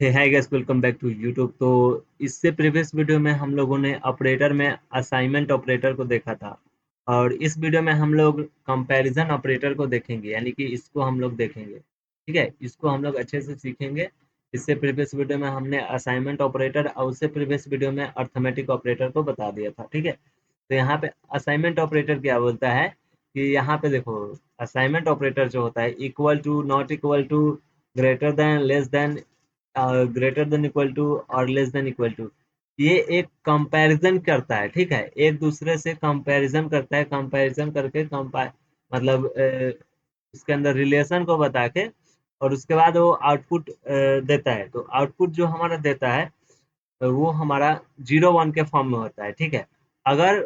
Hi guys, welcome back to YouTube. तो इससे previous video में हम लोगों ने ऑपरेटर में असाइनमेंट ऑपरेटर को देखा था, और इस वीडियो में हम लोग कंपैरिजन ऑपरेटर को देखेंगे, यानी कि इसको हम लोग देखेंगे। ठीक है, इसको हम लोग अच्छे से सीखेंगे। इससे प्रीवियस वीडियो में हमने असाइनमेंट ऑपरेटर और उससे प्रीवियस वीडियो में अर्थमेटिक ऑपरेटर को बता दिया था। ठीक है, तो यहाँ पे असाइनमेंट ऑपरेटर क्या बोलता है कि यहाँ पे देखो, असाइनमेंट ऑपरेटर जो होता है equal to, not equal to, greater than, less than, greater than equal to और लेस देन इक्वल टू, ये एक कंपैरिजन करता है। ठीक है, एक दूसरे से कंपैरिजन करता है, कंपैरिजन करके मतलब उसके अंदर रिलेशन को बता के, और उसके बाद वो आउटपुट देता है। तो आउटपुट जो हमारा देता है वो हमारा 0 1 के फॉर्म में होता है। ठीक है, अगर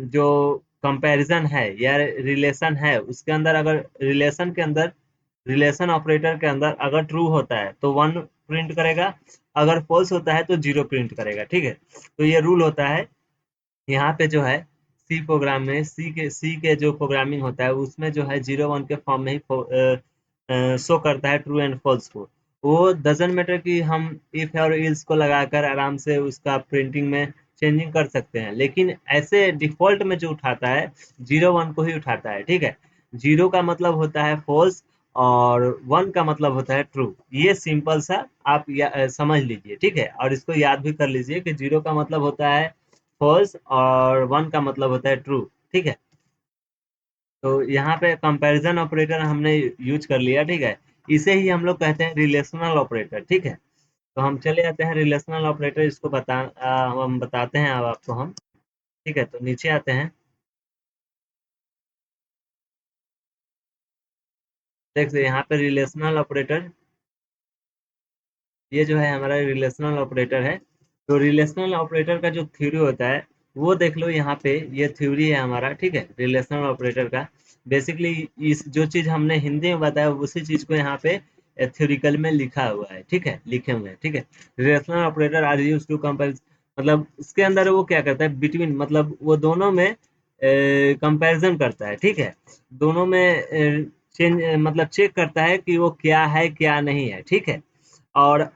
जो कंपैरिजन है या रिलेशन है उसके अंदर, अगर रिलेशन के अंदर, रिलेशन ऑपरेटर के अंदर अगर ट्रू होता है तो 1 प्रिंट करेगा, अगर फॉल्स होता है तो 0 प्रिंट करेगा। ठीक है, तो ये रूल होता है यहाँ पे जो है। सी प्रोग्राम में, सी के जो प्रोग्रामिंग होता है उसमें जो है 0 1 के फॉर्म में ही शो करता है ट्रू एंड फॉल्स को। वो डजंट मैटर कि हम इफ और इल्स को लगाकर आराम से उसका प्रिंटिंग में चेंजिंग कर सकते हैं, लेकिन ऐसे डिफॉल्ट में जो उठाता है 0 1 को ही उठाता है। ठीक है, 0 का मतलब होता है फॉल्स और 1 का मतलब होता है ट्रू। ये सिंपल सा आप समझ लीजिए। ठीक है, और इसको याद भी कर लीजिए कि 0 का मतलब होता है फॉल्स और 1 का मतलब होता है ट्रू। ठीक है, तो यहाँ पे कंपैरिजन ऑपरेटर हमने यूज कर लिया। ठीक है, इसे ही हम लोग कहते हैं रिलेशनल ऑपरेटर। ठीक है, तो हम चले जाते हैं रिलेशनल ऑपरेटर, इसको हम बताते हैं अब आपको हम। ठीक है, तो नीचे आते हैं। देखिए यहाँ पे रिलेशनल ऑपरेटर, ये जो है हमारा रिलेशनल ऑपरेटर है। तो रिलेशनल ऑपरेटर का जो थ्योरी होता है वो देख लो यहाँ पे, ये थ्योरी है हमारा। ठीक है, रिलेशनल ऑपरेटर का बेसिकली इस जो चीज हमने हिंदी में बताया उसी चीज को यहाँ पे थ्योरिकल में लिखा हुआ है। ठीक है, लिखे हुए हैं। ठीक है, relational operator are use to compare, मतलब उसके अंदर वो क्या करता है, बिटवीन, मतलब वो दोनों में कंपैरिजन करता है। ठीक है, दोनों में चेंज, मतलब चेक करता है कि वो क्या है क्या नहीं है। ठीक है, और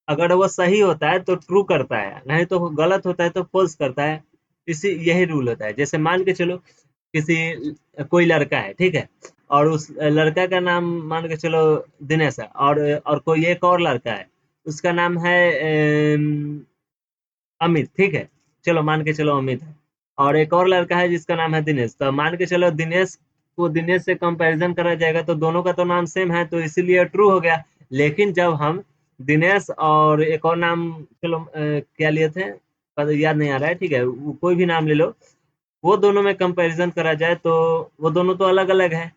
अगर वो सही होता है तो ट्रू करता है, नहीं तो गलत होता है तो फॉल्स करता है। इसी यही रूल होता है। जैसे मान के चलो, किसी कोई लड़का है। ठीक है, और उस लड़का का नाम मान के चलो दिनेश है, और कोई एक और लड़का है, उसका नाम है अमित। ठीक है, चलो मान के चलो अमित है, और एक और लड़का है जिसका नाम है दिनेश। तो मान के चलो दिनेश को दिनेश से कंपैरिजन करा जाएगा तो दोनों का तो नाम सेम है, तो इसीलिए ट्रू हो गया। लेकिन जब हम दिनेश और एक और नाम, चलो क्या लिए थे, याद नहीं आ रहा है। ठीक है, कोई भी नाम ले लो, वो दोनों में कंपैरिजन करा जाए तो वो दोनों तो अलग अलग है।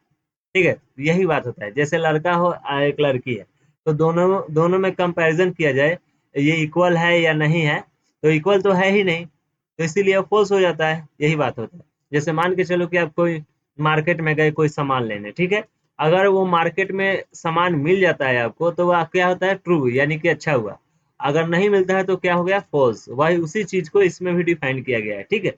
ठीक है, यही बात होता है। जैसे लड़का हो एक लड़की है, तो दोनों दोनों में कंपैरिजन किया जाए, ये इक्वल है या नहीं है, तो इक्वल तो है ही नहीं, तो इसीलिए फॉल्स हो जाता है। यही बात होता है। जैसे मान के चलो कि आप कोई मार्केट में गए कोई सामान लेने। ठीक है, अगर वो मार्केट में सामान मिल जाता है आपको तो वह क्या होता है, ट्रू, यानी कि अच्छा हुआ। अगर नहीं मिलता है तो क्या हो गया, फॉल्स। वही उसी चीज को इसमें भी डिफाइन किया गया है। ठीक है,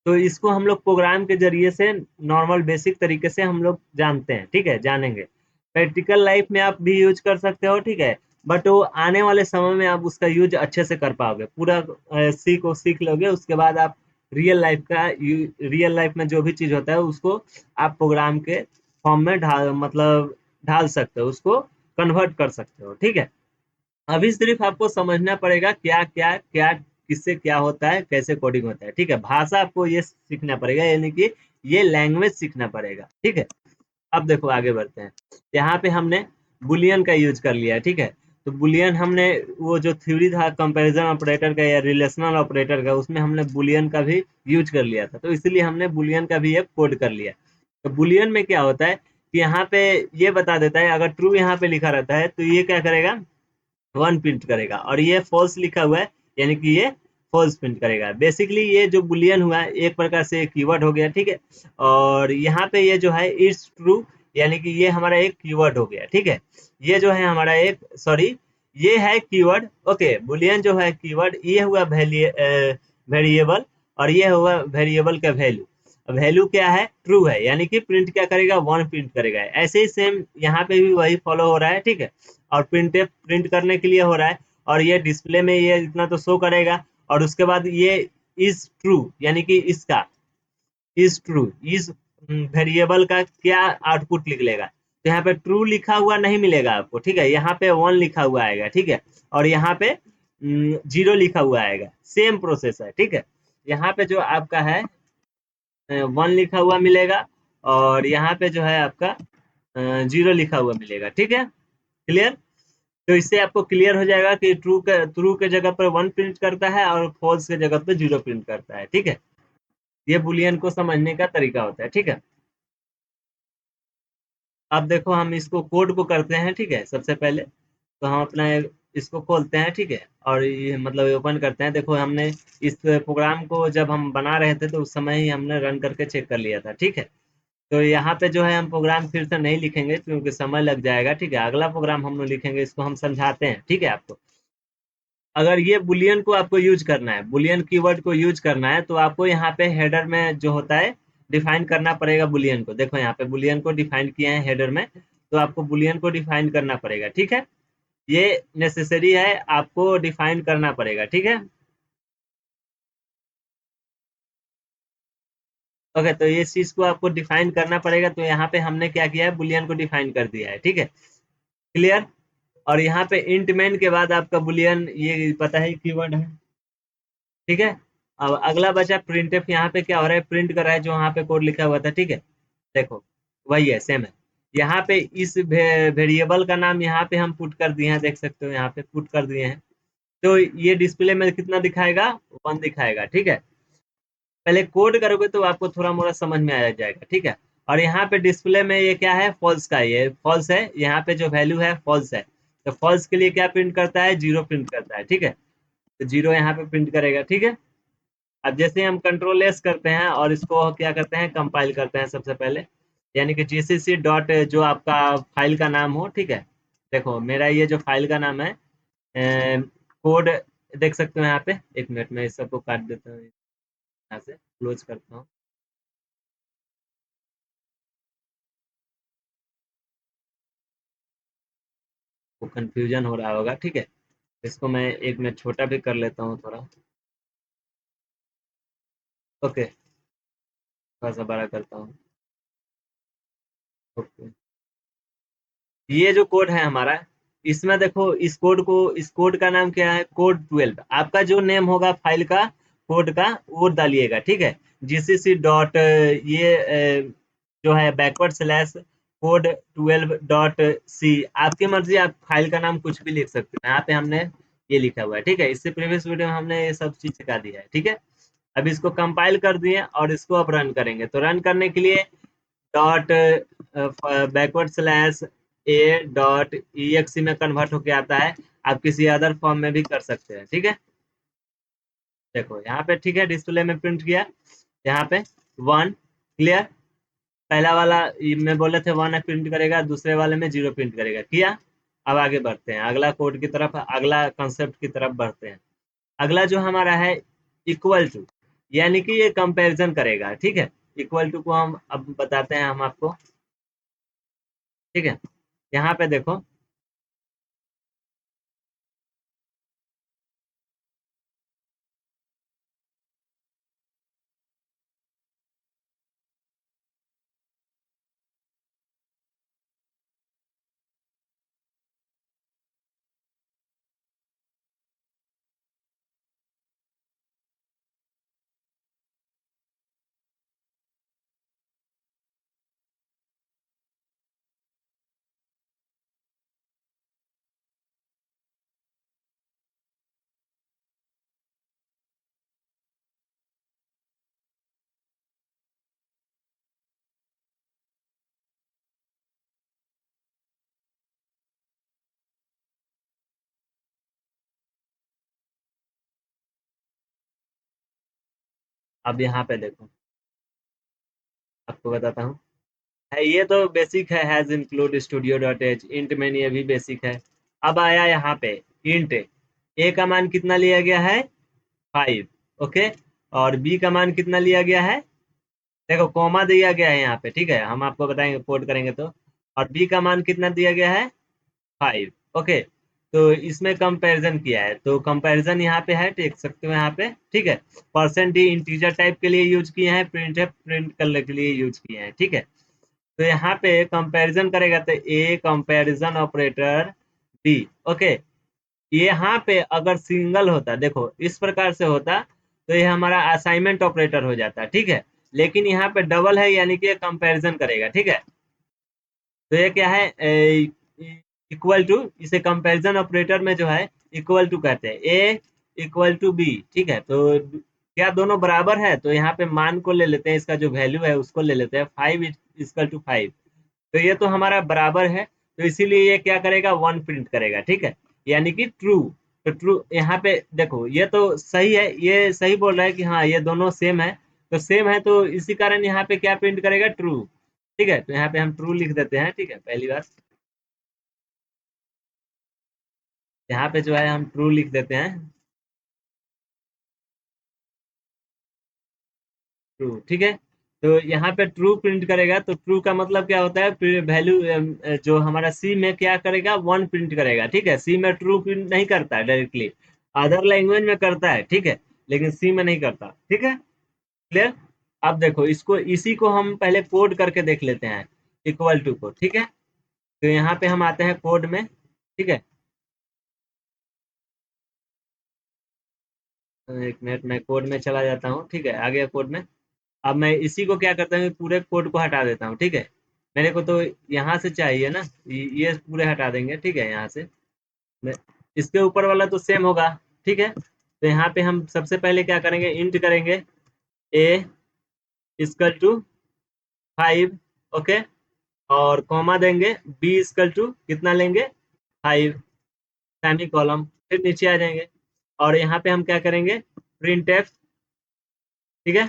तो इसको हम लोग प्रोग्राम के ज़रिए से नॉर्मल बेसिक तरीके से हम लोग जानते हैं। ठीक है, जानेंगे। प्रैक्टिकल लाइफ में आप भी यूज़ कर सकते हो। ठीक है, बट वो आने वाले समय में आप उसका यूज़ अच्छे से कर पाओगे, पूरा सीख लोगे। उसके बाद आप रियल लाइफ में जो भी चीज़ होता है उसको आप प्रोग्राम के फॉर्म में ढाल सकते हो, उसको कन्वर्ट कर सकते हो। ठीक है, अभी सिर्फ आपको समझना पड़ेगा क्या क्या क्या, किससे क्या होता है, कैसे कोडिंग होता है। ठीक है, भाषा आपको ये सीखना पड़ेगा, यानी कि ये लैंग्वेज सीखना पड़ेगा। ठीक है, अब देखो आगे बढ़ते हैं। यहाँ पे हमने बुलियन का यूज कर लिया। ठीक है, तो बुलियन हमने, वो जो थ्योरी था कंपैरिजन ऑपरेटर का या रिलेशनल ऑपरेटर का, उसमें हमने बुलियन का भी यूज कर लिया था, तो इसलिए हमने बुलियन का भी एक कोड कर लिया। तो बुलियन में क्या होता है कि यहाँ पे ये बता देता है, अगर ट्रू यहाँ पे लिखा रहता है तो ये क्या करेगा, 1 प्रिंट करेगा, और ये फॉल्स लिखा हुआ है यानी कि ये फॉल्स प्रिंट करेगा। बेसिकली ये जो बुलियन हुआ है एक प्रकार से एक कीवर्ड हो गया। ठीक है, और यहाँ पे ये जो है इट्स ट्रू, यानी कि ये हमारा एक कीवर्ड हो गया। ठीक है, ये जो है हमारा एक, सॉरी, ये है कीवर्ड। ओके, बुलियन जो है कीवर्ड, ये हुआ वेरिएबल, और ये हुआ वेरिएबल का वैल्यू। वैल्यू क्या है, ट्रू है, यानी कि प्रिंट क्या करेगा, 1 प्रिंट करेगा। ऐसे ही सेम यहाँ पे भी वही फॉलो हो रहा है, ठीक है। और प्रिंट करने के लिए हो रहा है, और ये डिस्प्ले में ये इतना तो शो करेगा, और उसके बाद ये इज ट्रू, यानी कि इसका इज ट्रू, इस वेरिएबल का क्या आउटपुट लिख लेगा। तो यहाँ पे ट्रू लिखा हुआ नहीं मिलेगा आपको, ठीक है, यहाँ पे 1 लिखा हुआ आएगा, ठीक है, और यहाँ पे 0 लिखा हुआ आएगा। सेम प्रोसेस है, ठीक है। यहाँ पे जो आपका है 1 लिखा हुआ मिलेगा, और यहाँ पे जो है आपका 0 लिखा हुआ मिलेगा, ठीक है। क्लियर? तो इससे आपको क्लियर हो जाएगा कि ट्रू के जगह पर 1 प्रिंट करता है और फॉल्स के जगह पे 0 प्रिंट करता है, ठीक है। ये बुलियन को समझने का तरीका होता है, ठीक है। अब देखो हम इसको कोड को करते हैं, ठीक है। सबसे पहले तो हम अपना इसको खोलते हैं, ठीक है, और ये मतलब ओपन करते हैं। देखो हमने इस प्रोग्राम को जब हम बना रहे थे तो उस समय ही हमने रन करके चेक कर लिया था, ठीक है। तो यहाँ पे जो है हम प्रोग्राम फिर से नहीं लिखेंगे क्योंकि समय लग जाएगा, ठीक है। अगला प्रोग्राम हम लोग लिखेंगे, इसको हम समझाते हैं, ठीक है आपको। अगर ये बुलियन को आपको यूज करना है, बुलियन कीवर्ड को यूज करना है, तो आपको यहाँ पे हेडर में जो होता है डिफाइन करना पड़ेगा बुलियन को। देखो यहाँ पे बुलियन को डिफाइन किया है हेडर में, तो आपको बुलियन को डिफाइन करना पड़ेगा, ठीक है। ये नेसेसरी है, आपको डिफाइन करना पड़ेगा, ठीक है। ओके, तो ये चीज को आपको डिफाइन करना पड़ेगा। तो यहाँ पे हमने क्या किया है, बुलियन को डिफाइन कर दिया है, ठीक है। क्लियर? और यहाँ पे इंट मैन के बाद आपका बुलियन ये पता है कीवर्ड है, ठीक है। अब अगला बचा प्रिंटफ। यहाँ पे क्या हो रहा है, प्रिंट कर रहा है जो वहाँ पे कोड लिखा हुआ था, ठीक है। देखो वही है, सेम है। यहाँ पे इस वेरिएबल का नाम यहाँ पे हम पुट कर दिए हैं, देख सकते हो यहाँ पे पुट कर दिए हैं। तो ये डिस्प्ले में कितना दिखाएगा, 1 दिखाएगा, ठीक है। पहले कोड करोगे तो आपको थोड़ा मोड़ा समझ में आ जाएगा, ठीक है। और यहाँ पे डिस्प्ले में ये क्या है, फॉल्स का, ये फॉल्स है। यहाँ पे जो वैल्यू है फॉल्स है, तो फॉल्स के लिए क्या प्रिंट करता है, 0 प्रिंट करता है, ठीक है। तो 0 यहाँ पे प्रिंट करेगा, ठीक है। अब जैसे हम कंट्रोल एस करते हैं और इसको क्या करते हैं, कंपाइल करते हैं सबसे पहले, यानी कि जीसीसी डॉट जो आपका फाइल का नाम हो, ठीक है। देखो मेरा ये जो फाइल का नाम है कोड, देख सकते हो यहाँ पे। एक मिनट में इस सबको काट देता हूँ, यहाँ से क्लोज करता हूँ। वो कंफ्यूजन हो रहा होगा, ठीक है। इसको मैं एक मिनट छोटा भी कर लेता हूँ थोड़ा। ओके, थोड़ा सा बड़ा करता हूँ। ओके, ये जो कोड है हमारा, इसमें देखो इस कोड का नाम क्या है, कोड 12। आपका जो नेम होगा फाइल का, कोड का, वो डालिएगा, ठीक है। जीसीसी डॉट ये जो है backward slash code 12 dot C. आपकी मर्जी, आप फाइल का नाम कुछ भी लिख सकते हो। यहाँ पे हमने ये लिखा हुआ है, ठीक है। इससे प्रीवियस वीडियो में हमने ये सब चीज सिखा दिया है, ठीक है। अब इसको कंपाइल कर दिए और इसको अब रन करेंगे। तो रन करने के लिए dot backward slash A dot E x में कन्वर्ट होके आता है। आप किसी अदर फॉर्म में भी कर सकते हैं, ठीक है। देखो यहाँ पे, ठीक है, डिस्प्ले में प्रिंट किया यहाँ पे 1। क्लियर? पहला वाला में बोले थे 1 प्रिंट करेगा, दूसरे वाले में 0 प्रिंट करेगा, किया। अब आगे बढ़ते हैं अगला कोड की तरफ, अगला कंसेप्ट की तरफ बढ़ते हैं। अगला जो हमारा है इक्वल टू, यानी कि ये कंपैरिजन करेगा, ठीक है। इक्वल टू को हम अब बताते हैं हम आपको, ठीक है। यहाँ पे देखो, अब यहाँ पे देखो, आपको बताता हूँ। है, ये तो बेसिक है, has include studio dot H int में, ये भी बेसिक है। अब आया यहाँ पे इंट ए का मान कितना लिया गया है, 5। ओके, और बी का मान कितना लिया गया है, देखो कॉमा दिया गया है यहाँ पे, ठीक है, हम आपको बताएंगे कोड करेंगे तो। और बी का मान कितना दिया गया है, 5। ओके, तो इसमें कंपैरिजन किया है, तो कंपैरिजन यहाँ पे है, देख सकते हो यहाँ पे, ठीक है। परसेंट डी इंटीजर टाइप के लिए यूज किए हैं, प्रिंट है प्रिंट करने के लिए यूज किए हैं, ठीक है। तो यहाँ पे कंपैरिजन करेगा तो ए कंपैरिजन ऑपरेटर बी। ओके, यहाँ पे अगर सिंगल होता, देखो इस प्रकार से होता तो ये हमारा असाइनमेंट ऑपरेटर हो जाता, ठीक है। लेकिन यहाँ पे डबल है, यानी कि कंपैरिजन करेगा, ठीक है। तो ये क्या है, इक्वल टू, इसे कंपैरिजन ऑपरेटर में जो है इक्वल टू कहते हैं, ए इक्वल टू बी, ठीक है। तो क्या दोनों बराबर है, तो यहाँ पे मान को ले लेते हैं, इसका जो वैल्यू है उसको ले लेते हैं, 5 इक्वल टू 5। तो ये तो हमारा बराबर है, तो इसीलिए ये क्या करेगा, 1 प्रिंट करेगा, ठीक है, यानी कि ट्रू। तो ट्रू यहाँ पे देखो, ये तो सही है, ये सही बोल रहा है कि हाँ ये दोनों सेम है, तो सेम है, तो इसी कारण यहाँ पे क्या प्रिंट करेगा, ट्रू, ठीक है। तो यहाँ पे हम ट्रू लिख देते हैं, ठीक है, पहली बार यहाँ पे जो है हम ट्रू लिख देते हैं, ट्रू, ठीक है। तो यहाँ पे ट्रू प्रिंट करेगा, तो ट्रू का मतलब क्या होता है, वैल्यू जो हमारा सी में क्या करेगा, 1 प्रिंट करेगा, ठीक है। सी में ट्रू प्रिंट नहीं करता है डायरेक्टली, अदर लैंग्वेज में करता है, ठीक है, लेकिन सी में नहीं करता, ठीक है, क्लियर। अब देखो इसको, इसी को हम पहले कोड करके देख लेते हैं, इक्वल टू को, ठीक है। तो यहाँ पे हम आते हैं कोड में, ठीक है। एक मिनट, मैं कोड में चला जाता हूँ, ठीक है, आ गया कोड में। अब मैं इसी को क्या करता हूँ, पूरे कोड को हटा देता हूँ, ठीक है। मेरे को तो यहाँ से चाहिए ना, ये पूरे हटा देंगे, ठीक है, यहाँ से इसके ऊपर वाला तो सेम होगा, ठीक है। तो यहाँ पे हम सबसे पहले क्या करेंगे, इंट करेंगे ए इक्वल टू 5, ओके, और कॉमा देंगे, बी इक्वल टू कितना लेंगे, 5, सेमी कॉलम, फिर नीचे आ जाएंगे, और यहाँ पे हम क्या करेंगे, प्रिंट एफ, ठीक है,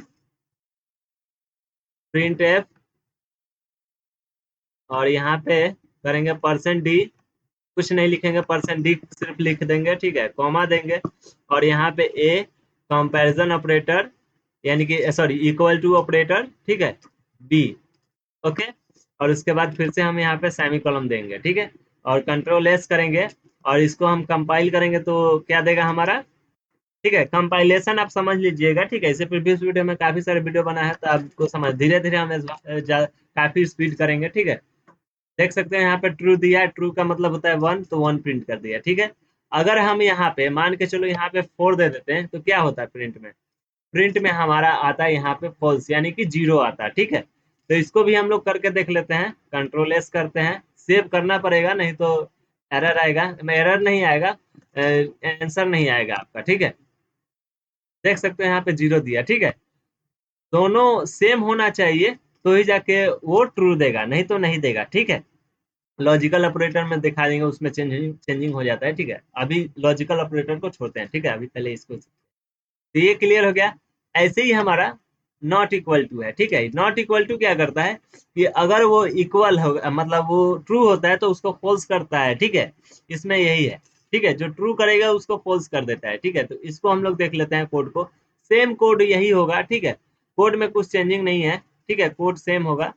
प्रिंट एफ, और यहाँ पे करेंगे परसेंट डी, कुछ नहीं लिखेंगे, परसेंट डी सिर्फ लिख देंगे, ठीक है, कॉमा देंगे, और यहाँ पे ए कंपैरिजन ऑपरेटर, यानी कि सॉरी इक्वल टू ऑपरेटर, ठीक है, बी, ओके। और उसके बाद फिर से हम यहाँ पे सेमी कॉलम देंगे, ठीक है, और कंट्रोल एस करेंगे, और इसको हम कंपाइल करेंगे तो क्या देगा हमारा, ठीक है। कंपाइलेशन आप समझ लीजिएगा, ठीक है, इसे प्रीवियस वीडियो में काफी सारे वीडियो बना है, तो आपको समझ, धीरे धीरे हम काफी स्पीड करेंगे, ठीक है। देख सकते हैं यहाँ पे ट्रू दिया है, ट्रू का मतलब होता है 1, तो 1 प्रिंट कर दिया, ठीक है। अगर हम यहाँ पे मान के चलो यहाँ पे 4 दे देते हैं, तो क्या होता है प्रिंट में, प्रिंट में हमारा आता है यहाँ पे फॉल्स, यानी कि 0 आता है, ठीक है। तो इसको भी हम लोग करके देख लेते हैं, कंट्रोल एस करते हैं, सेव करना पड़ेगा, नहीं तो एरर आएगा, एरर नहीं आएगा, आंसर नहीं आएगा आपका, ठीक है। देख सकते हैं यहाँ पे 0 दिया, ठीक है। दोनों सेम होना चाहिए, तो ही जाके वो ट्रू देगा, नहीं तो नहीं देगा, ठीक है। लॉजिकल ऑपरेटर में दिखा देंगे, उसमें चेंजिंग चेंजिंग हो जाता है, ठीक है। अभी लॉजिकल ऑपरेटर को छोड़ते हैं, ठीक है, अभी पहले इसको, तो ये क्लियर हो गया। ऐसे ही हमारा नॉट इक्वल टू है, ठीक है। नॉट इक्वल टू क्या करता है कि अगर वो इक्वल हो, मतलब वो ट्रू होता है तो उसको फॉल्स करता है, ठीक है। इसमें यही है, ठीक है, जो ट्रू करेगा उसको फॉल्स कर देता है, ठीक है। तो इसको हम लोग देख लेते हैं कोड को, सेम कोड यही होगा, ठीक है, कोड में कुछ चेंजिंग नहीं है, ठीक है, कोड सेम होगा।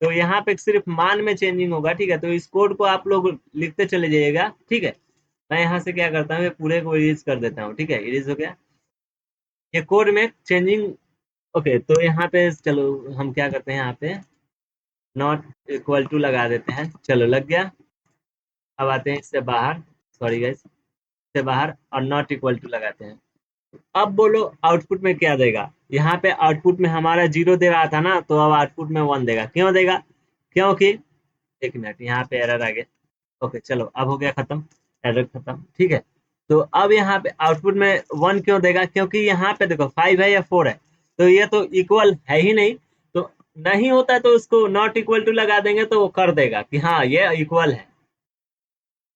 तो यहाँ पे सिर्फ मान में चेंजिंग होगा, ठीक है। तो इस कोड को आप लोग लिखते चले जाइएगा, ठीक है। मैं यहाँ से क्या करता हूँ, पूरे को इरेज कर देता हूँ, ठीक है, इरेज हो गया। ये कोड में चेंजिंग, ओके। तो यहाँ पे चलो हम क्या करते हैं, यहाँ पे नॉट इक्वल टू लगा देते हैं, चलो लग गया। अब आते हैं इससे बाहर, सॉरी गाइस, इससे बाहर, और नॉट इक्वल टू लगाते हैं। अब बोलो आउटपुट में क्या देगा, यहाँ पे आउटपुट में हमारा 0 दे रहा था ना, तो अब आउटपुट में 1 देगा, क्यों देगा, क्योंकि, एक मिनट, यहाँ पे एरर आ गया, ओके चलो अब हो गया खत्म, एरर खत्म, ठीक है। तो अब यहाँ पे आउटपुट में 1 क्यों देगा, क्योंकि यहाँ पे देखो 5 है या 4 है, तो ये तो इक्वल है ही नहीं, तो नहीं होता है तो उसको नॉट इक्वल टू लगा देंगे, तो वो कर देगा कि हाँ ये इक्वल है,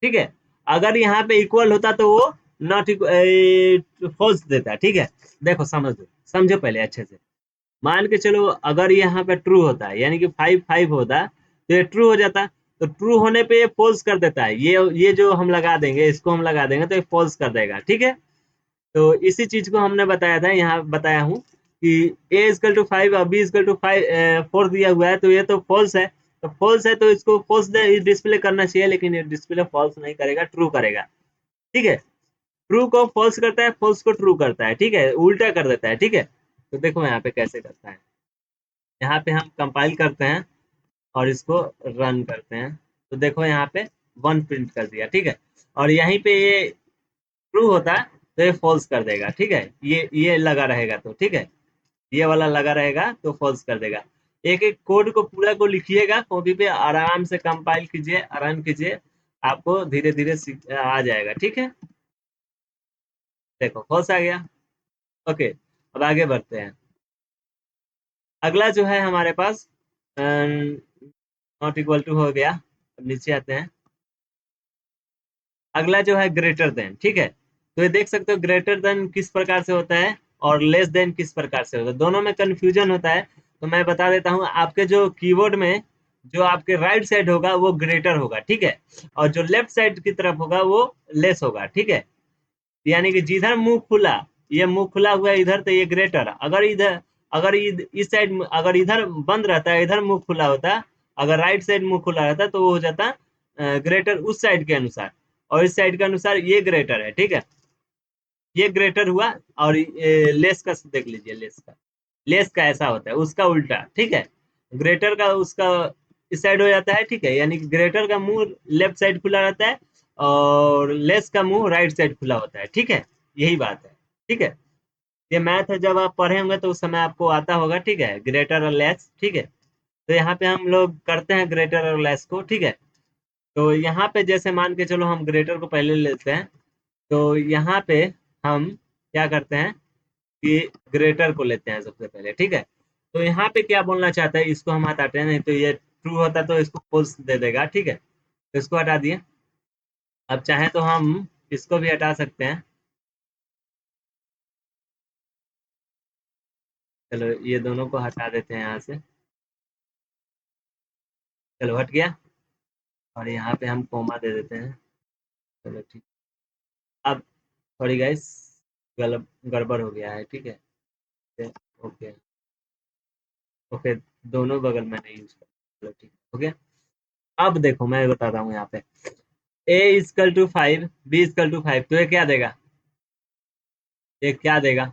ठीक है। अगर यहाँ पे इक्वल होता तो वो नॉट फॉल्स देता है, ठीक है। देखो समझो पहले अच्छे से, मान के चलो अगर यहाँ पे ट्रू होता है, यानी कि 5 होता, तो ये ट्रू हो जाता, तो ट्रू होने पे ये फॉल्स कर देता है, ये जो हम लगा देंगे, इसको हम लगा देंगे तो ये फॉल्स कर देगा, ठीक है। तो इसी चीज को हमने बताया था, यहाँ बताया हूँ कि a इजकल टू 5 और b इजकल टू 4 दिया हुआ है, तो ये तो फॉल्स है। तो फॉल्स है तो इसको फॉल्स डिस्प्ले करना चाहिए, लेकिन ये डिस्प्ले फॉल्स नहीं करेगा, ट्रू करेगा। ठीक है, ट्रू को फॉल्स करता है, फॉल्स को ट्रू करता है। ठीक है, उल्टा कर देता है। ठीक है, तो देखो यहाँ पे कैसे करता है। यहाँ पे हम कंपाइल करते हैं और इसको रन करते हैं, तो देखो यहाँ पे 1 प्रिंट कर दिया। ठीक है, और यहीं पे ये ट्रू होता है तो ये फॉल्स कर देगा। ठीक है, ये लगा रहेगा तो ठीक है, ये वाला लगा रहेगा तो फॉल्स कर देगा। एक एक कोड को पूरा को लिखिएगा कॉपी पे, आराम से कंपाइल कीजिए, रन कीजिए, आपको धीरे धीरे आ जाएगा। ठीक है, देखो फॉल्स आ गया। ओके, अब आगे बढ़ते हैं। अगला जो है हमारे पास नॉट इक्वल टू हो गया। अब नीचे आते हैं। अगला जो है ग्रेटर देन। ठीक है, तो ये देख सकते हो ग्रेटर देन किस प्रकार से होता है और लेस देन किस प्रकार से होता है, दोनों में कंफ्यूजन होता है। तो मैं बता देता हूँ, आपके जो कीबोर्ड में जो आपके राइट साइड होगा वो ग्रेटर होगा। ठीक है, और जो लेफ्ट साइड की तरफ होगा वो लेस होगा। ठीक है, यानी कि जिधर मुंह खुला, ये मुंह खुला हुआ है इधर, तो ये ग्रेटर। अगर इधर, अगर इस साइड, अगर इधर बंद रहता है, इधर मुंह खुला होता, अगर राइट साइड मुंह खुला रहता तो वो हो जाता ग्रेटर उस साइड के अनुसार, और इस साइड के अनुसार ये ग्रेटर है। ठीक है, ये ग्रेटर हुआ। और लेस का देख लीजिए, लेस का ऐसा होता है, उसका उल्टा। ठीक है, ग्रेटर का उसका इस साइड हो जाता है। ठीक है, यानी कि ग्रेटर का मुंह लेफ्ट साइड खुला रहता है और लेस का मुंह राइट साइड खुला होता है। ठीक है, यही बात है। ठीक है, ये मैथ है, जब आप पढ़े होंगे तो उस समय आपको आता होगा। ठीक है, ग्रेटर और लेस। ठीक है, तो यहाँ पे हम लोग करते हैं ग्रेटर और लेस को। ठीक है, तो यहाँ पे जैसे मान के चलो हम ग्रेटर को पहले लेते हैं, तो यहाँ पे हम क्या करते हैं कि ग्रेटर को लेते हैं सबसे पहले। ठीक है, तो यहाँ पे क्या बोलना चाहता है, इसको हम हटाते हैं, नहीं तो ये ट्रू होता तो इसको फॉल्स दे देगा। ठीक है, तो इसको हटा दिए। अब चाहे तो हम इसको भी हटा सकते हैं। चलो ये दोनों को हटा देते हैं यहाँ से। चलो हट गया, और यहाँ पे हम कोमा दे देते हैं। चलो ठीक। अब सॉरी गाइस, गलत गड़बड़ हो गया है। ठीक है, ओके ओके, दोनों बगल में नहीं यूज कर। चलो ठीक हो गया। अब देखो मैं बताता हूँ यहाँ पे, a equal to 5, b equal to 5, तो ये क्या देगा, ये क्या देगा,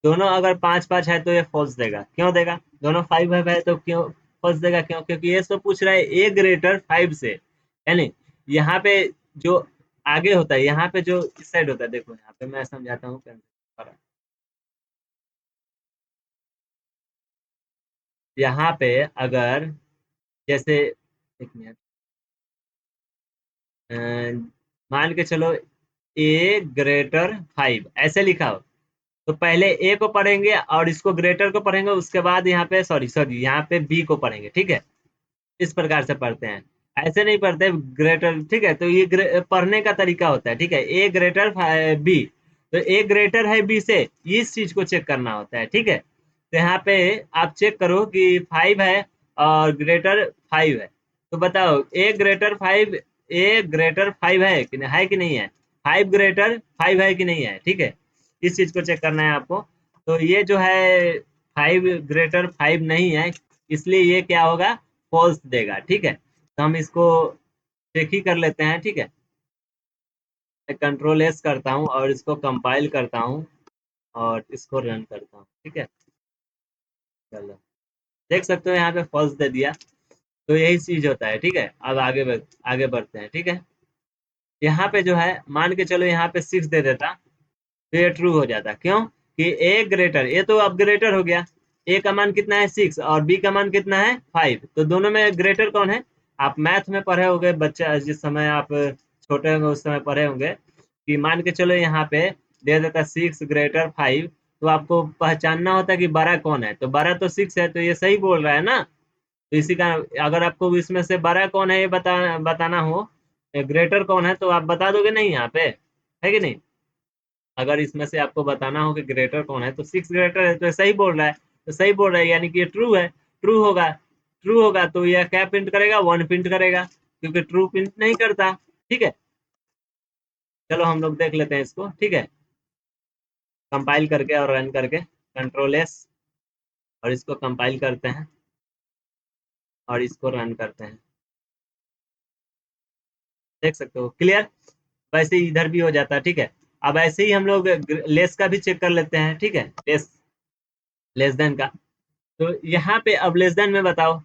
दोनों अगर 5 5 है तो ये फॉल्स देगा। क्यों देगा, दोनों 5 है तो क्यों फॉल्स देगा, क्यों, क्योंकि ये तो पूछ रहा है a ग्रेटर 5 से, यानी यहाँ पे जो आगे होता है, यहाँ पे जो इस साइड होता है, देखो यहाँ पे मैं समझाता हूँ। यहाँ पे अगर जैसे, एक मिनट, अ, मान के चलो a ग्रेटर 5 ऐसे लिखा हो, तो पहले ए को पढ़ेंगे और इसको ग्रेटर को पढ़ेंगे, उसके बाद यहाँ पे सॉरी सॉरी यहाँ पे बी को पढ़ेंगे। ठीक है, इस प्रकार से पढ़ते हैं, ऐसे नहीं पढ़ते ग्रेटर। ठीक है, तो ये पढ़ने का तरीका होता है। ठीक है, ए ग्रेटर बी, तो ए ग्रेटर है बी से, इस चीज को चेक करना होता है। ठीक है, तो यहाँ पे आप चेक करो कि 5 है और ग्रेटर 5 है, तो बताओ ए ग्रेटर 5 है कि नहीं है, 5 ग्रेटर 5 है कि नहीं है। ठीक है, इस चीज को चेक करना है आपको। तो ये जो है 5 ग्रेटर 5 नहीं है, इसलिए ये क्या होगा, फॉल्स देगा। ठीक है, तो हम इसको चेक ही कर लेते हैं। ठीक है, मैं कंट्रोल एस करता हूँ और इसको कंपाइल करता हूँ और इसको रन करता हूँ। ठीक है, चलो देख सकते हो यहाँ पे फॉल्स दे दिया। तो यही चीज होता है। ठीक है, अब आगे बढ़ते हैं। ठीक है, यहाँ पे जो है मान के चलो यहाँ पे 6 दे देता, तो ये ट्रू हो जाता। क्यों कि ए ग्रेटर, ए तो अब ग्रेटर हो गया, ए का मान कितना है 6 और बी का मान कितना है 5, तो दोनों में ग्रेटर कौन है। आप मैथ में पढ़े होंगे, बच्चा जिस समय आप छोटे होंगे उस समय पढ़े होंगे कि मान के चलो यहाँ पे दे देता 6 ग्रेटर 5, तो आपको पहचानना होता है कि बड़ा कौन है, तो बड़ा तो 6 है, तो ये सही बोल रहा है ना। तो इसी का, अगर आपको इसमें से बड़ा कौन है ये बताना हो, ग्रेटर कौन है, तो आप बता दोगे नहीं यहाँ पे, है कि नहीं। अगर इसमें से आपको बताना हो कि ग्रेटर कौन है, तो 6 ग्रेटर है, तो ये सही बोल रहा है, तो सही बोल रहा है यानी कि ये ट्रू है। ट्रू होगा, ट्रू होगा तो यह क्या प्रिंट करेगा, 1 प्रिंट करेगा, क्योंकि ट्रू प्रिंट नहीं करता। ठीक है, चलो हम लोग देख लेते हैं इसको। ठीक है, कंपाइल करके और रन करके कंट्रोल एस और इसको कंपाइल करते हैं और इसको रन करते हैं। देख सकते हो क्लियर, वैसे ही इधर भी हो जाता है। ठीक है, अब ऐसे ही हम लोग लेस का भी चेक कर लेते हैं। ठीक है, लेस देन का, तो यहाँ पे अब लेस देन में बताओ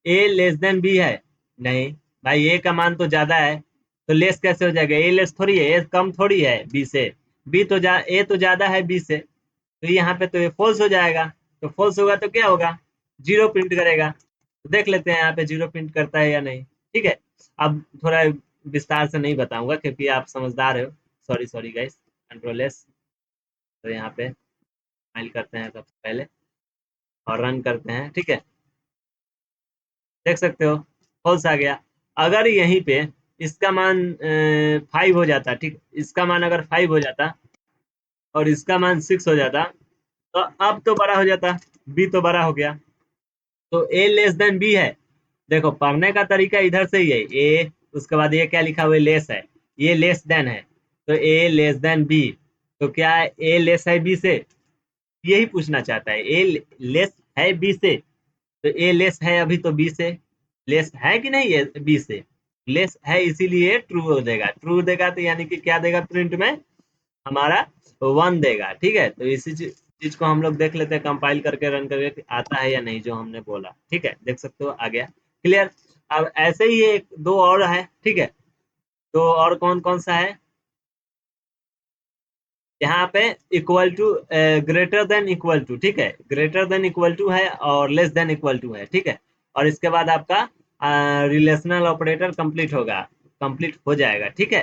ए लेस देन बी है? नहीं भाई, ए का मान तो ज्यादा है, तो लेस कैसे हो जाएगा? ए लेस थोड़ी है, ए कम थोड़ी है बी से। ए तो ज्यादा है बी से, तो यहाँ पे तो ये फॉल्स हो जाएगा। तो फॉल्स होगा तो क्या होगा? जीरो प्रिंट करेगा। तो देख लेते हैं यहाँ पे जीरो प्रिंट करता है या नहीं। ठीक है, अब थोड़ा विस्तार से नहीं बताऊंगा क्योंकि आप समझदार हो। Sorry sorry guys, control S, तो यहाँ पे फाइल करते हैं सबसे पहले और रन करते हैं। ठीक है, देख सकते हो फॉल्स आ गया। अगर यहीं पे इसका मान 5 हो जाता, ठीक, इसका मान अगर 5 हो जाता और इसका मान 6 हो जाता, तो अब तो बड़ा हो जाता, बी तो बड़ा हो गया, तो ए लेस देन बी है। देखो पढ़ने का तरीका इधर से ही है, ए उसके बाद ये क्या लिखा हुआ है, लेस है, ये लेस देन है, तो ए लेस देन बी, तो क्या ए लेस है बी से? यही पूछना चाहता है, ए लेस है बी से, तो ए लेस है अभी तो बी से, लेस है कि नहीं है बी से? लेस है, इसीलिए ट्रू देगा। ट्रू देगा तो यानी कि क्या देगा प्रिंट में? हमारा 1 देगा। ठीक है, तो इसी चीज को हम लोग देख लेते हैं कंपाइल करके रन करके कि आता है या नहीं जो हमने बोला। ठीक है, देख सकते हो आ गया क्लियर। अब ऐसे ही एक दो और है। ठीक है, तो और कौन कौन सा है यहाँ पे? Equal to, greater than equal to. ठीक है, ग्रेटर देन इक्वल टू है और लेस देन इक्वल टू है। ठीक है, और इसके बाद आपका रिलेशनल ऑपरेटर कंप्लीट होगा, कंप्लीट हो जाएगा। ठीक है,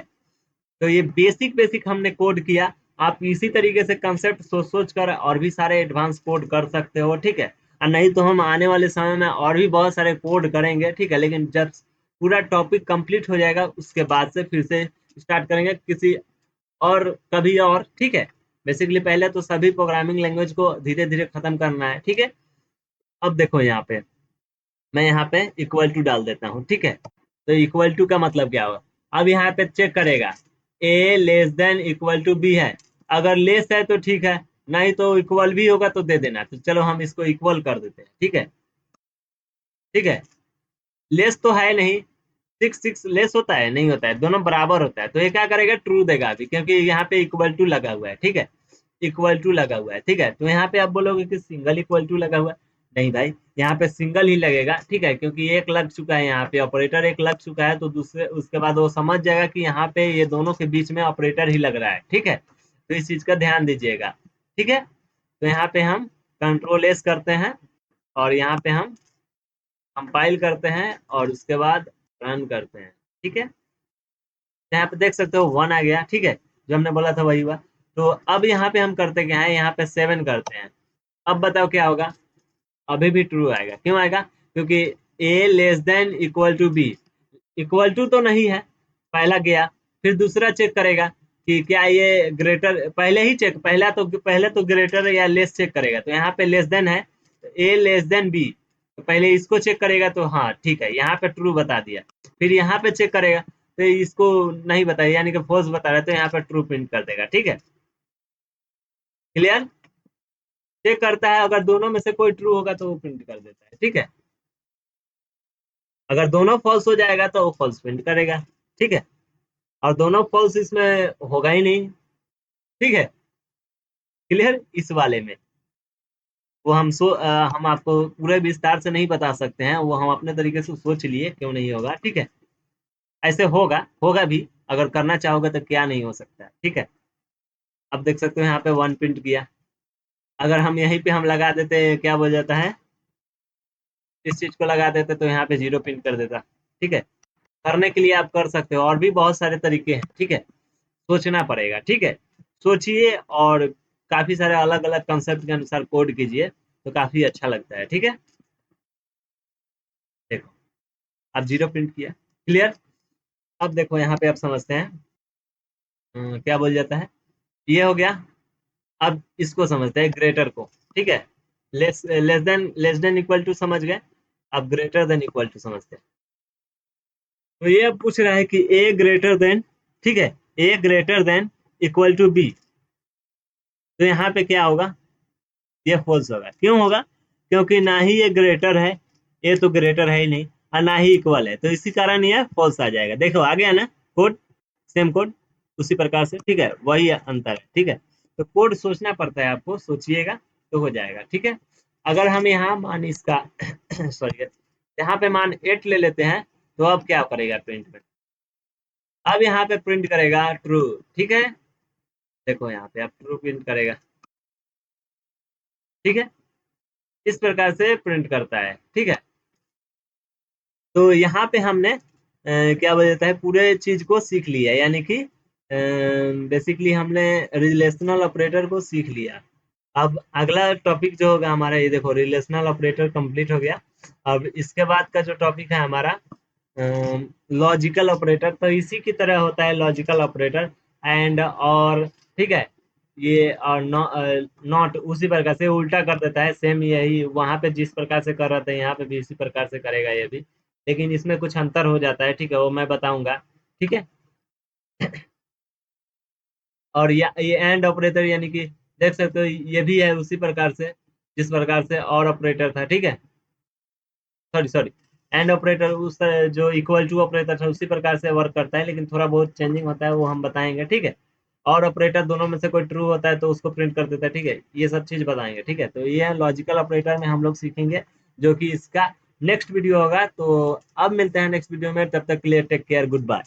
तो ये बेसिक बेसिक हमने कोड किया। आप इसी तरीके से कंसेप्ट सोच सोच कर और भी सारे एडवांस कोड कर सकते हो। ठीक है, और नहीं तो हम आने वाले समय में और भी बहुत सारे कोड करेंगे। ठीक है, लेकिन जब पूरा टॉपिक कंप्लीट हो जाएगा उसके बाद से फिर से स्टार्ट करेंगे किसी और कभी और। ठीक है, बेसिकली पहले तो सभी प्रोग्रामिंग लैंग्वेज को धीरे धीरे खत्म करना है। ठीक है, अब देखो यहाँ पे मैं यहाँ पे इक्वल टू डाल देता हूँ। ठीक है, तो इक्वल टू का मतलब क्या होगा? अब यहाँ पे चेक करेगा A less than equal to B है, अगर लेस है तो ठीक है, नहीं तो इक्वल भी होगा तो दे देना। तो चलो हम इसको इक्वल कर देते हैं। ठीक है, ठीक है, लेस तो है नहीं, 6 लेस होता है? नहीं होता है, दोनों बराबर होता है। तो ये क्या करेगा? ट्रू देगा अभी, क्योंकि यहाँ पे इक्वल टू लगा हुआ है। ठीक है, इक्वल टू लगा हुआ है। ठीक है, तो यहाँ पे आप बोलोगे कि सिंगल इक्वल टू लगा हुआ है, नहीं भाई, यहाँ पे सिंगल ही लगेगा। ठीक है, क्योंकि एक लग चुका है, यहाँ पे ऑपरेटर एक लग चुका है, तो दूसरे उसके बाद वो समझ जाएगा कि यहाँ पे ये दोनों के बीच में ऑपरेटर ही लग रहा है। ठीक है, तो इस चीज का ध्यान दीजिएगा। ठीक है, तो यहाँ पे हम कंट्रोल एस करते हैं और यहाँ पे हम कंपाइल करते हैं और उसके बाद रन करते हैं। ठीक है, यहाँ पे देख सकते हो 1 आ गया। ठीक है, जो हमने बोला था वही हुआ। तो अब यहाँ पे हम करते क्या है, यहाँ पे 7 करते हैं। अब बताओ क्या होगा? अभी भी ट्रू आएगा। क्यों आएगा? क्योंकि A less than equal to B, equal to तो नहीं है, पहला गया, फिर दूसरा चेक करेगा कि क्या ये ग्रेटर, पहले ही चेक, पहले तो ग्रेटर या लेस चेक करेगा। तो यहाँ पे लेस देन है, ए लेस देन बी, तो पहले इसको चेक करेगा, तो हाँ ठीक है, यहाँ पे ट्रू बता दिया। फिर यहाँ पे चेक करेगा तो इसको नहीं बताया, यानी कि फॉल्स बता रहा है, तो यहाँ पे ट्रू प्रिंट कर देगा। ठीक है, क्लियर? चेक करता है, अगर दोनों में से कोई ट्रू होगा तो वो प्रिंट कर देता है। ठीक है, अगर दोनों फॉल्स हो जाएगा तो वो फॉल्स प्रिंट करेगा। ठीक है, और दोनों फॉल्स इसमें होगा ही नहीं। ठीक है, क्लियर? इस वाले में वो हम आपको पूरे विस्तार से नहीं बता सकते हैं, वो हम अपने तरीके से सोच लिए क्यों नहीं होगा। ठीक है, ऐसे होगा, होगा भी, अगर करना चाहोगे तो क्या नहीं हो सकता है। ठीक है, अब देख सकते हो यहाँ पे 1 प्रिंट किया। अगर हम यहीं पे हम लगा देते, क्या बोल जाता है, इस चीज को लगा देते तो यहाँ पे 0 प्रिंट कर देता। ठीक है, करने के लिए आप कर सकते हो, और भी बहुत सारे तरीके हैं। ठीक है, सोचना पड़ेगा। ठीक है, सोचिए और काफी सारे अलग अलग कंसेप्ट के अनुसार कोड कीजिए, तो काफी अच्छा लगता है। ठीक है, देखो अब 0 प्रिंट किया, क्लियर? अब देखो यहाँ पे आप समझते हैं, क्या बोल जाता है, ये हो गया। अब इसको समझते हैं, ग्रेटर को। ठीक है, लेस देन इक्वल टू समझ गए, अब ग्रेटर देन इक्वल टू समझते हैं। तो ये अब पूछ रहा है कि ए ग्रेटर देन, ठीक है, A greater than equal to B, तो यहाँ पे क्या होगा? ये फॉल्स होगा। क्यों होगा? क्योंकि ना ही ये ग्रेटर है, ये तो ग्रेटर है ही नहीं, और ना ही इक्वल है, तो इसी कारण ये फॉल्स आ जाएगा। देखो आ गया ना कोड, सेम कोड उसी प्रकार से, ठीक है, वही अंतर है, ठीक है। तो कोड सोचना पड़ता है आपको, सोचिएगा तो हो जाएगा, ठीक है। अगर हम यहाँ मान इसका सॉरी, यहाँ पे मान 8 ले लेते हैं, तो अब क्या करेगा प्रिंट में? अब यहाँ पे प्रिंट करेगा ट्रू, ठीक है। देखो यहाँ पे अब ट्रू प्रिंट करेगा, ठीक है। इस प्रकार से प्रिंट करता है, ठीक है। तो यहाँ पे हमने क्या बोलता है, पूरे चीज को सीख लिया, यानी कि बेसिकली हमने रिलेशनल ऑपरेटर को सीख लिया। अब अगला टॉपिक जो होगा हमारा, ये देखो रिलेशनल ऑपरेटर कंप्लीट हो गया। अब इसके बाद का जो टॉपिक है हमारा लॉजिकल ऑपरेटर, तो इसी की तरह होता है लॉजिकल ऑपरेटर, एंड और, ठीक है। ये और नॉट उसी प्रकार से उल्टा कर देता है, सेम यही वहां पे जिस प्रकार से कर रहे थे यहाँ पे भी इसी प्रकार से करेगा ये भी, लेकिन इसमें कुछ अंतर हो जाता है, ठीक है, वो मैं बताऊंगा, ठीक है। और ये एंड ऑपरेटर, यानी कि देख सकते हो ये भी है उसी प्रकार से जिस प्रकार से और ऑपरेटर था, ठीक है। सॉरी सॉरी, एंड ऑपरेटर उस जो इक्वल टू ऑपरेटर था उसी प्रकार से वर्क करता है, लेकिन थोड़ा बहुत चेंजिंग होता है, वो हम बताएंगे, ठीक है। और ऑपरेटर दोनों में से कोई ट्रू होता है तो उसको प्रिंट कर देता है, ठीक है, ये सब चीज बताएंगे, ठीक है। तो ये लॉजिकल ऑपरेटर में हम लोग सीखेंगे, जो कि इसका नेक्स्ट वीडियो होगा। तो अब मिलते हैं नेक्स्ट वीडियो में, तब तक के लिए टेक केयर, गुड बाय।